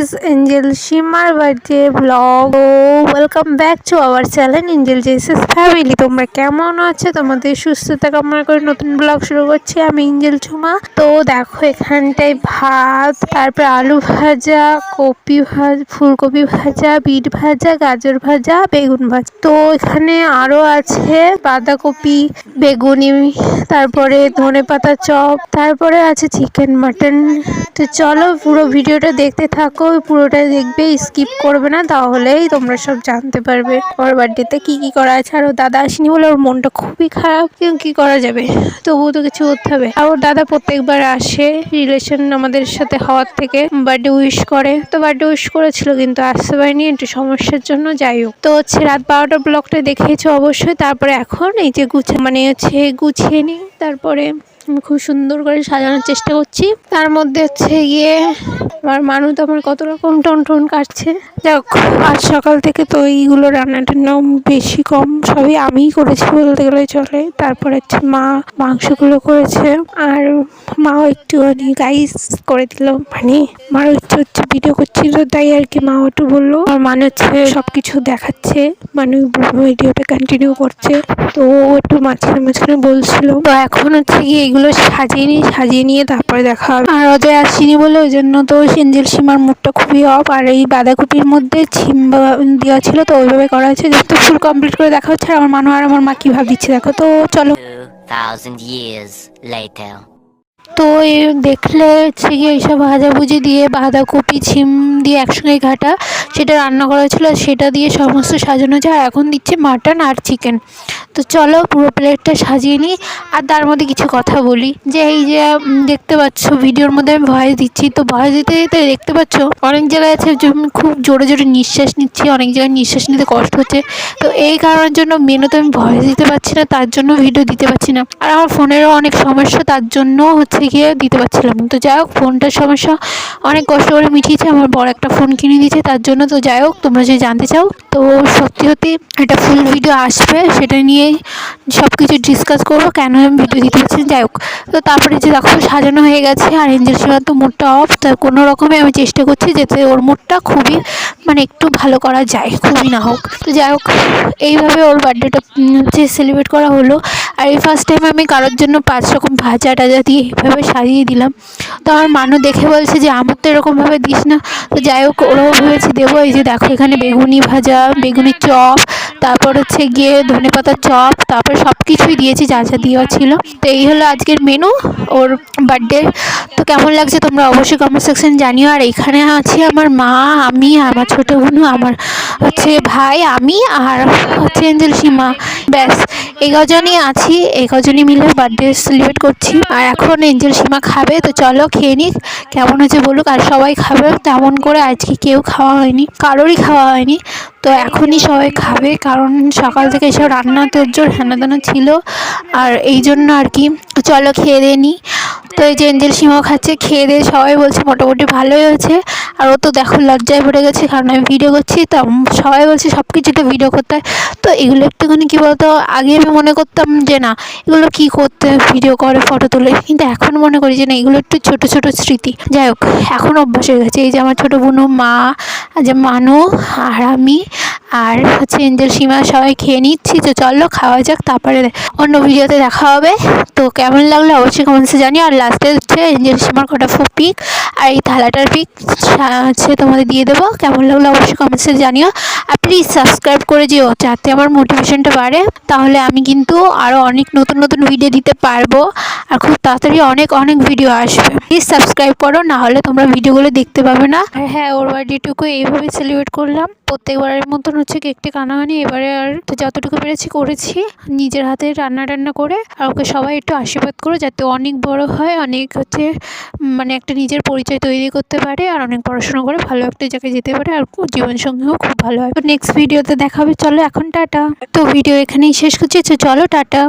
is Angel Shimar birthday vlog. Welcome back to our channel Angel Jesus Family. তোমরা কেমন আছো? তোমাদের সুস্থতা কামনা করে নতুন ব্লগ শুরু করছি আমি এঞ্জেল ঝুমা। তো দেখো এখানটায় ভাত, তারপর আলু ভাজা, কপি ভাজা, ফুলকপি ভাজা, বিট ভাজা, গাজর ভাজা, বেগুন ভাজা। তো এখানে আরো আছে বাঁধাকপি, বেগুনি, তারপরে ধনেপাতা চপ, তারপরে আছে চিকেন মাটন। তো চলো পুরো ভিডিওটা দেখতে থাকো, পুরোটা দেখবে, স্কিপ করবে না, তাহলেই তোমরা সব জানতে পারবে ওর বার্থডেতে কি কি করা আছে। আর ওর দাদা আসেনি বলে ওর মনটা খুবই খারাপ, কিন্তু কি করা যাবে, তবুও তো কিছু করতে হবে। আর ওর দাদা প্রত্যেকবার আসে রিলেশন আমাদের সাথে হওয়ার থেকে, বার্থডে উইশ করে। তো বার্থডে উইশ করেছিল কিন্তু আসতে পারিনি একটু সমস্যার জন্য। যাই হোক, তো হচ্ছে রাত 12টার ব্লগটা দেখেছো অবশ্যই। তারপরে এখন এই যে গুছিয়ে নিই, তারপরে আমি খুব সুন্দর করে সাজানোর চেষ্টা করছি। তার মধ্যে হচ্ছে গিয়ে আমার মানু তো আমার কত রকম টন কাটছে। যাক, আজ সকাল থেকে তো এইগুলো রান্না টান্না বেশি কম সবই আমিই করেছি বলতে গেলে চলে। তারপরে হচ্ছে মা মাংসগুলো করেছে, আর মাও একটুখানি গাইস করে দিল, মানে মারও ইচ্ছে হচ্ছে ভিডিও করছিল, তাই আর কি মাও একটু বললো। আর মানে হচ্ছে সবকিছু দেখাচ্ছে, মানে ভিডিওটা কন্টিনিউ করছে। তো ও একটু মাঝখানে বলছিল। তো এখন হচ্ছে গিয়ে এগুলো সাজিয়ে নিয়ে তারপরে দেখা হবে। আর অজয় আসেনি বলে ওই জন্য তো এঞ্জেল সীমার মুডটা খুবই অফ। আর এই বাঁধাকপির মধ্যে ছিম দেওয়া ছিল, তো ওইভাবে করা হচ্ছে। যেহেতু ফুল কমপ্লিট করে দেখা হচ্ছে। আর আমার মানু আর আমার মা কি ভাব দিচ্ছে দেখো। তো চলো। 2000 years later. তো দেখলে হচ্ছে গিয়ে এইসব ভাজাভুজি দিয়ে বাঁধাকপি ছিম দিয়ে একসঙ্গে ঘাটা সেটা রান্না করা হয়েছিল, সেটা দিয়ে সমস্ত সাজানো যায়। আর এখন দিচ্ছে মাটন আর চিকেন। তো চলো পুরো প্লেটটা সাজিয়ে নিই। আর তার মধ্যে কিছু কথা বলি, যে এই যে দেখতে পাচ্ছ ভিডিওর মধ্যে আমি ভয়েস দিচ্ছি, তো ভয়েস দিতে দিতে দেখতে পাচ্ছ অনেক জায়গায় আছে খুব জোরে জোরে নিঃশ্বাস নিচ্ছি, অনেক জায়গায় নিঃশ্বাস নিতে কষ্ট হচ্ছে। তো এই কারণের জন্য মেনুতে আমি ভয়েস দিতে পারছি না, তার জন্য ভিডিও দিতে পারছি না। আর আমার ফোনেরও অনেক সমস্যা, তার জন্য হচ্ছে গিয়ে দিতে পারছিলাম। তো যাই হোক, ফোনটার সমস্যা অনেক কষ্ট করে মিটিয়েছে, আমার বড় একটা ফোন কিনে দিয়েছে তার জন্য। তো যাই হোক, তোমরা যদি জানতে চাও তো সত্যি একটা ফুল ভিডিও আসবে, সেটা নিয়ে সব কিছু ডিসকাস করবো, কেন আমি ভিডিও দিতে পারছি। যাই হোক, তো তারপরে যে দেখো সাজানো হয়ে গেছে। আর এঞ্জেল সীমার তো মুডটা অফ, তার কোনো রকমে আমি চেষ্টা করছি যাতে ওর মুডটা খুবই মানে একটু ভালো করা যায়, খুবই না হোক। তো যাই হোক, এইভাবে ওর বার্থডেটা হচ্ছে সেলিব্রেট করা হলো। আর এই ফার্স্ট টাইম আমি কারোর জন্য 5 রকম ভাজা টাজা দিয়ে এইভাবে সাজিয়ে দিলাম। তো আমার মানু দেখে বলছে যে আমার তো এরকমভাবে দিস না। তো যাই হোক, ওরাও ভেবেছে দেবো। এই যে দেখো এখানে বেগুনি ভাজা, বেগুনির চপ, তারপর হচ্ছে গিয়ে ধনেপাতার চপ, তারপর সব কিছুই দিয়েছি যা যা দেওয়া ছিল। তো এই হলো আজকের মেনু ওর বার্থডে। তো কেমন লাগছে তোমরা অবশ্যই কমেন্ট সেকশন জানিও। আর এখানে আছে আমার মা, আমি, আমার ছোটো বোনু, আমার হচ্ছে ভাই, আমি, আর হচ্ছে এঞ্জেল সীমা। ব্যাস এই কজনই আছি, এই কজনই মিলে বার্থডে সেলিব্রেট করছি। আর এখন এঞ্জেল সীমা খাবে, তো চলো খেয়ে নিক, কেমন হয়েছে বলুক। আর সবাই খাবে তেমন করে, আজকে কেউ খাওয়া হয়নি, কারোরই খাওয়া হয়নি। তো এখনই সবাই খাবে, কারণ সকাল থেকে এসব রান্না তোড়জোড় হেনাদানা ছিল, আর এই জন্য আর কি। চলো খেয়ে দিয়ে নিই। তো এই যে এঞ্জেল সীমাও খাচ্ছে, খেয়ে দিয়ে সবাই বলছে মোটামুটি ভালোই হয়েছে। আর ও তো দেখো লজ্জায় পড়ে গেছে, কারণ আমি ভিডিও করছি, তো সবাই বলছে সব কিছুতে ভিডিও করতে হয়। তো এগুলো একটুখানি কী বলতো, আগে আমি মনে করতাম যে না এগুলো কী করতে ভিডিও করে ফটো তোলে, কিন্তু এখন মনে করি যে না এগুলো একটু ছোটো ছোটো স্মৃতি। যাই হোক, এখন অভ্যাস হয়ে গেছে। এই যে আমার ছোটো বোনু, মা, যে মানু, আর আমি, আর হচ্ছে এঞ্জেল সীমা সবাই খেয়ে নিচ্ছি। তো চলো খাওয়া যাক, তারপরে অন্য ভিডিওতে দেখা হবে। তো কেমন লাগলো অবশ্যই কমেন্টসে জানিও। আর লাস্টে হচ্ছে এঞ্জেল সীমার কটা পিক আর এই থালাটার পিক হচ্ছে তোমাদের দিয়ে দেবো। কেমন লাগলো অবশ্যই কমেন্টসে জানিও। আর প্লিজ সাবস্ক্রাইব করে যেও, যাতে আমার মোটিভেশনটা বাড়ে, তাহলে আমি কিন্তু আরও অনেক নতুন নতুন ভিডিও দিতে পারবো। আর খুব তাড়াতাড়ি অনেক ভিডিও আসবে। প্লিজ সাবস্ক্রাইব করো, না হলে তোমরা ভিডিওগুলো দেখতে পাবে না। আর হ্যাঁ, ওর বার্থডেটুকু এইভাবে সেলিব্রেট করলাম। প্রত্যেকবারের মতন হচ্ছে কেকটি কানা হয়নি, এবারে আর তো যতটুকু পেরেছি করেছি নিজের হাতে রান্না করে। আর ওকে সবাই একটু আশীর্বাদ করো, যাতে অনেক বড় হয়, অনেক হচ্ছে মানে একটা নিজের পরিচয় তৈরি করতে পারে, আর অনেক পড়াশোনা করে ভালো একটা জায়গায় যেতে পারে, আর জীবনসঙ্গীও খুব ভালো হয়। তো নেক্সট ভিডিওতে দেখা হবে। চলো এখন টাটা। তো ভিডিও এখানেই শেষ করছি, চলো টাটা।